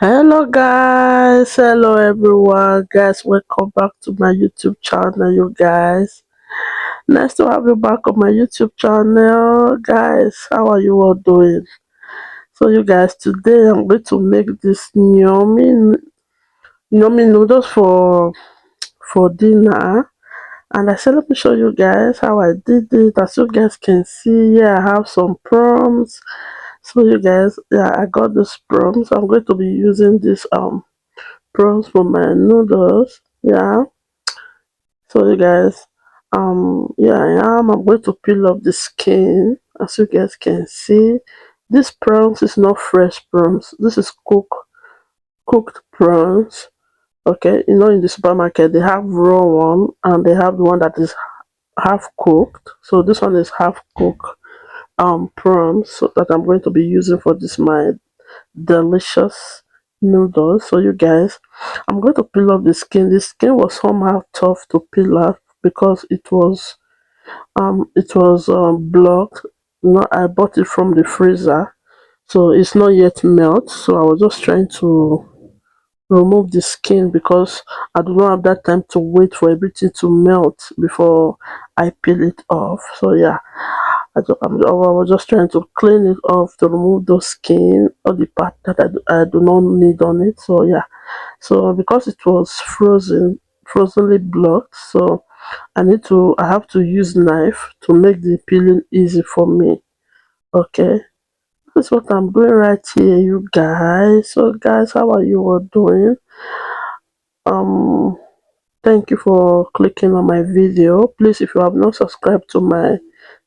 Hello guys, hello everyone, guys. Welcome back to my YouTube channel, you guys. Nice to have you back on my YouTube channel, guys. How are you all doing? So, you guys, today I'm going to make this yummy noodles for dinner. And I said, let me show you guys how I did it. As you guys can see, yeah, I have some prawns. So, you guys, yeah, I got this prawns. I'm going to be using this prawns for my noodles. Yeah, so you guys, yeah, I'm going to peel off the skin. As you guys can see, this prawns is not fresh prawns. This is cooked prawns. Okay, in the supermarket they have raw one and they have the one that is half cooked. So this one is half cooked prawns, so that I'm going to be using for this my delicious noodles. So you guys, I'm going to peel off the skin. The skin was somehow tough to peel off because it was blocked. I bought it from the freezer, so it's not yet melt. So I was just trying to remove the skin because I do not have that time to wait for everything to melt before I peel it off. So yeah, I was just trying to clean it off to remove those skin, all the part that I do not need on it. So yeah, so because it was frozenly blocked, so I have to use knife to make the peeling easy for me. Okay, that's what I'm doing right here, you guys. So guys, how are you all doing? Um, thank you for clicking on my video. Please, if you have not subscribed to my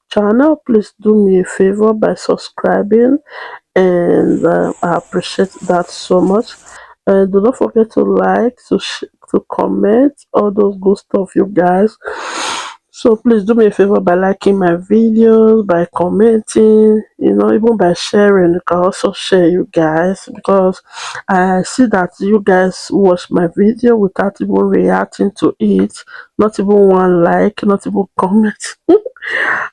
channel, please do me a favor by subscribing, and I appreciate that so much. And do not forget to like, to comment, all those good stuff, you guys. So please do me a favor by liking my videos, by commenting, even by sharing. You can also share, you guys, because I see that you guys watch my video without even reacting to it, not even one like, not even comment.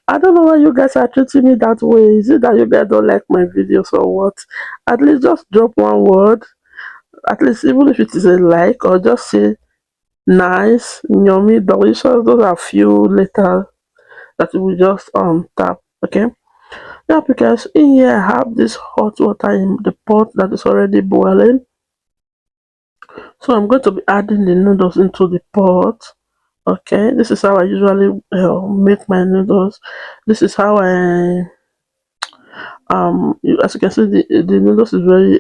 I don't know why you guys are treating me that way. Is it that you guys don't like my videos or what? At least just drop one word. At least even if it is a like, or just say nice, yummy, delicious. Those are few letters that we will just tap. Okay. Yeah, because in here I have this hot water in the pot that is already boiling. So I'm going to be adding the noodles into the pot. Okay, this is how I usually make my noodles. This is how as you can see, the noodles is very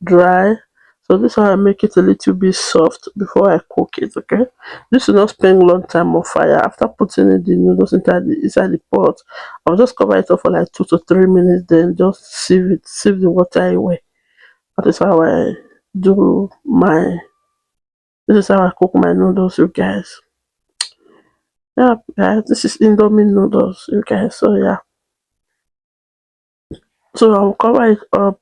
dry, so this is how I make it a little bit soft before I cook it. Okay, this will not spend long time on fire. After putting the noodles inside the pot, I'll just cover it up for like 2 to 3 minutes, then just sieve the water away. That is how I do my this is how I cook my noodles, you guys. Yeah, guys, this is Indomie noodles, you guys. So yeah, so I'll cover it up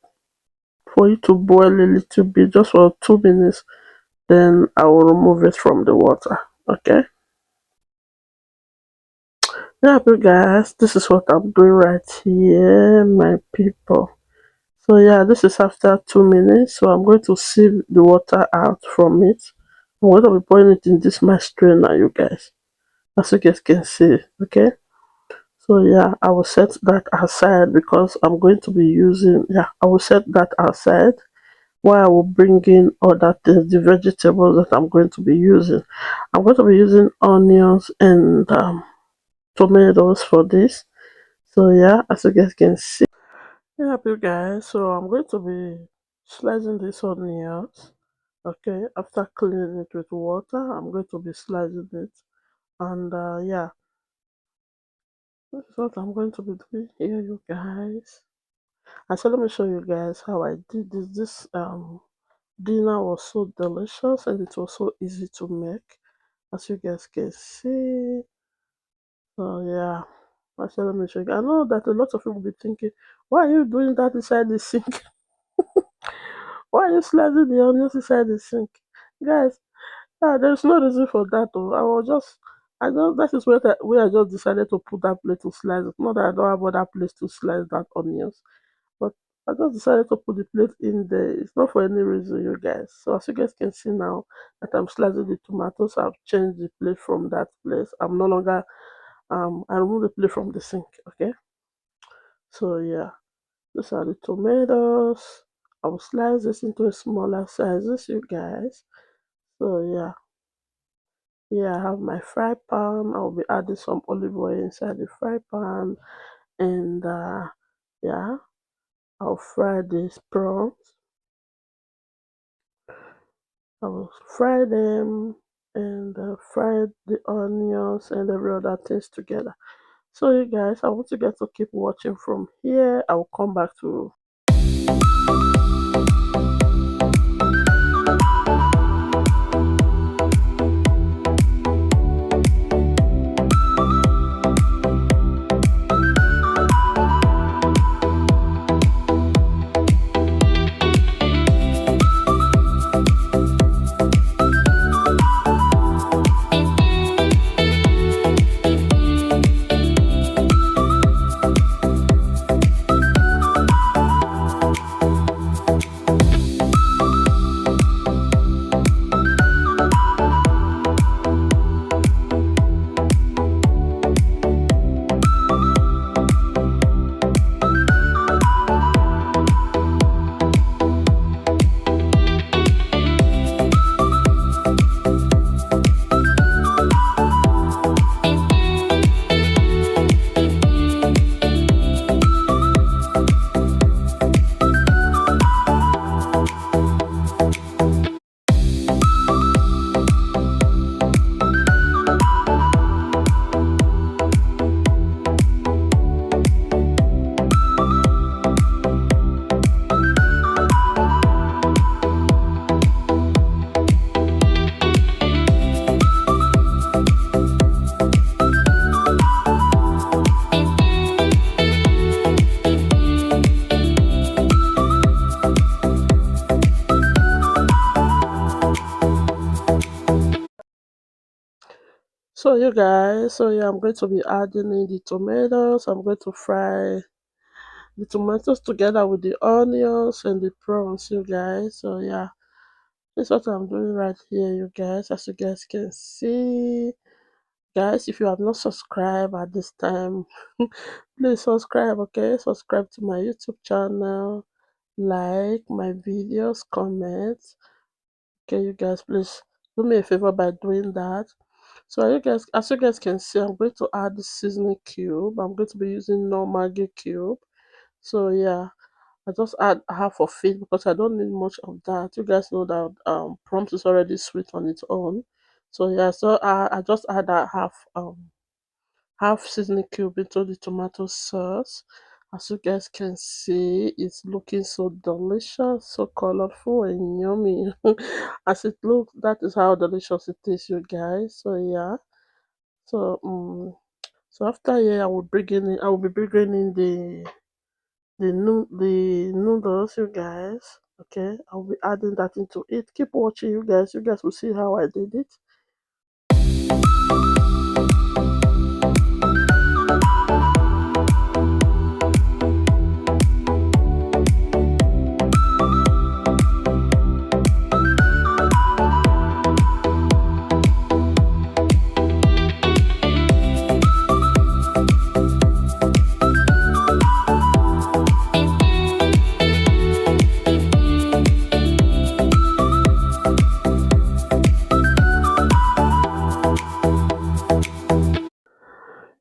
for it to boil a little bit, just for 2 minutes. Then I will remove it from the water. Okay. Yeah, but guys, this is what I'm doing right here, my people. So yeah, this is after 2 minutes. So I'm going to sieve the water out from it. I'm going to be pouring it in this my strainer, you guys, as you guys can see. Okay. So yeah, I will set that aside because I'm going to be using. Yeah, I will set that aside while I will bring in other things, the vegetables that I'm going to be using. I'm going to be using onions and tomatoes for this. So yeah, as you guys can see. Yeah, you guys. So I'm going to be slicing these onions. Okay, after cleaning it with water, I'm going to be slicing it. And yeah, this is what I'm going to be doing here, you guys. And so let me show you guys how I did this. This dinner was so delicious and it was so easy to make, as you guys can see. So yeah, actually let me show you. I know that a lot of people will be thinking, why are you doing that inside the sink? Why are you slicing the onions inside the sink? Guys, there's no reason for that though. I just that is where I just decided to put that plate to slice it. Not that I don't have other place to slice that onions. But I just decided to put the plate in there. It's not for any reason, you guys. So as you guys can see now that I'm slicing the tomatoes, I've changed the plate from that place. I'm no longer I remove the plate from the sink. Okay. So yeah, these are the tomatoes. I will slice this into a smaller sizes, you guys. So yeah, here I have my fry pan. I'll be adding some olive oil inside the fry pan, and yeah, I'll fry these prawns. I will fry them and fry the onions and every other things together. So you guys, I want you guys to keep watching from here. I will come back to. So you guys, so yeah, I'm going to be adding in the tomatoes. I'm going to fry the tomatoes together with the onions and the prawns, you guys. So yeah, this is what I'm doing right here, you guys. As you guys can see, guys, if you have not subscribed at this time, please subscribe. Okay, subscribe to my YouTube channel, like my videos, comment. Okay, you guys, please do me a favor by doing that. So you guys, as you guys can see, I'm going to add the seasoning cube. I'm going to be using normal Maggi cube. So yeah, I just add half of it because I don't need much of that. You guys know that prompt is already sweet on its own. So yeah, so I just add that half seasoning cube into the tomato sauce. As you guys can see, it's looking so delicious, so colorful and yummy. As it looks, that is how delicious it is, you guys. So yeah, so so after here, I will be bringing in the noodles, you guys. Okay, I'll be adding that into it. Keep watching, you guys. You guys will see how I did it.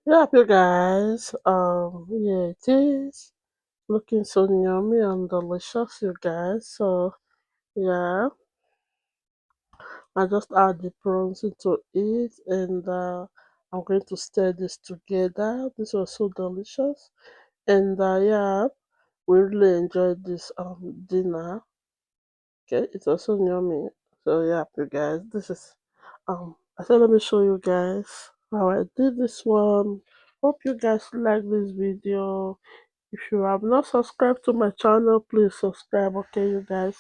Yeah, you guys. Yeah, it is looking so yummy and delicious, you guys. So yeah, I just add the prawns into it, and I'm going to stir this together. This was so delicious, and yeah, we really enjoyed this dinner. Okay, it's also yummy. So yeah, you guys, this is I said let me show you guys how I did this one. Hope you guys like this video. If you have not subscribed to my channel, please subscribe. Okay, you guys.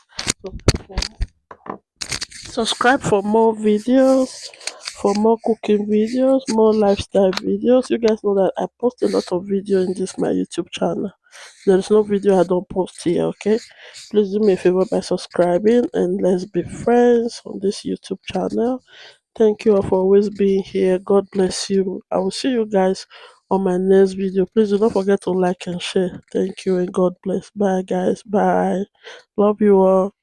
Subscribe for more videos, for more cooking videos, more lifestyle videos. You guys know that I post a lot of video in this my YouTube channel. there is no video I don't post here. Okay, please do me a favor by subscribing, and let's be friends on this YouTube channel. Thank you all for always being here. God bless you. I will see you guys on my next video. Please do not forget to like and share. Thank you and God bless. Bye guys. Bye. Love you all.